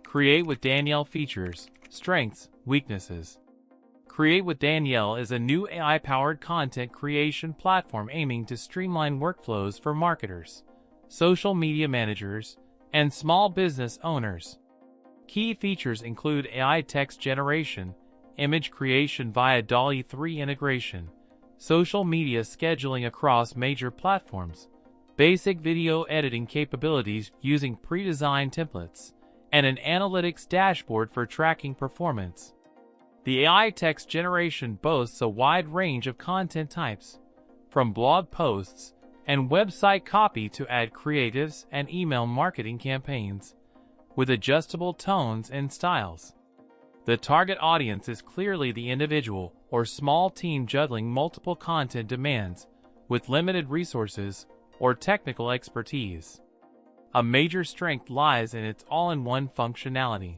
Create with Danielle features, strengths, weaknesses. Create with Danielle is a new AI-powered content creation platform aiming to streamline workflows for marketers, social media managers, and small business owners. Key features include AI text generation, image creation via DALL-E 3 integration, social media scheduling across major platforms, basic video editing capabilities using pre-designed templates, and an analytics dashboard for tracking performance. The AI text generation boasts a wide range of content types, from blog posts and website copy to ad creatives and email marketing campaigns, with adjustable tones and styles. The target audience is clearly the individual or small team juggling multiple content demands with limited resources or technical expertise. A major strength lies in its all-in-one functionality.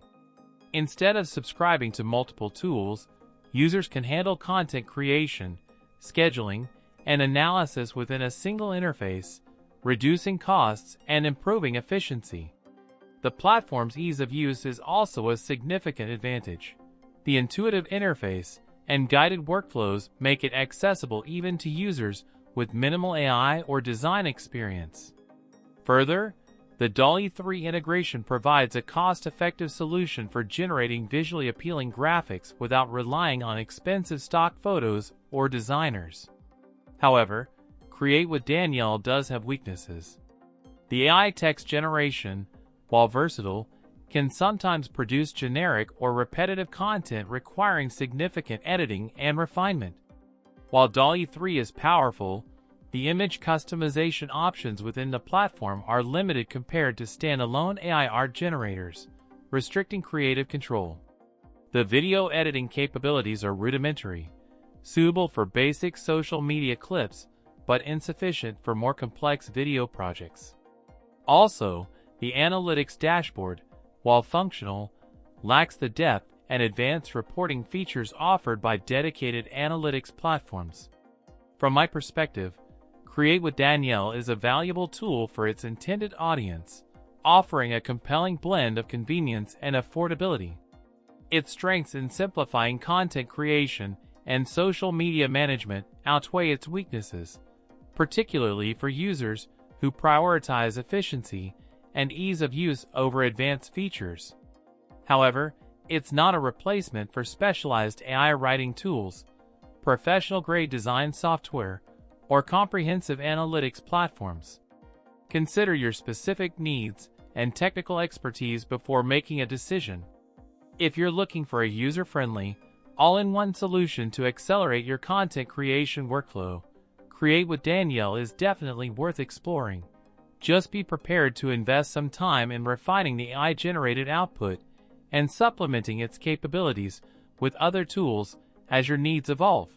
Instead of subscribing to multiple tools, users can handle content creation, scheduling, and analysis within a single interface, reducing costs and improving efficiency. The platform's ease of use is also a significant advantage. The intuitive interface and guided workflows make it accessible even to users with minimal AI or design experience. Further, the DALL-E 3 integration provides a cost-effective solution for generating visually appealing graphics without relying on expensive stock photos or designers. However, Create with Danielle does have weaknesses. The AI text generation, while versatile, can sometimes produce generic or repetitive content requiring significant editing and refinement. While DALL-E 3 is powerful, the image customization options within the platform are limited compared to standalone AI art generators, restricting creative control. The video editing capabilities are rudimentary, suitable for basic social media clips, but insufficient for more complex video projects. Also, the analytics dashboard, while functional, lacks the depth and advanced reporting features offered by dedicated analytics platforms. From my perspective, Create with Danielle is a valuable tool for its intended audience, offering a compelling blend of convenience and affordability. Its strengths in simplifying content creation and social media management outweigh its weaknesses, particularly for users who prioritize efficiency and ease of use over advanced features. However, it's not a replacement for specialized AI writing tools, professional-grade design software, or comprehensive analytics platforms. Consider your specific needs and technical expertise before making a decision. If you're looking for a user-friendly, all-in-one solution to accelerate your content creation workflow, Create with Danielle is definitely worth exploring. Just be prepared to invest some time in refining the AI-generated output and supplementing its capabilities with other tools as your needs evolve.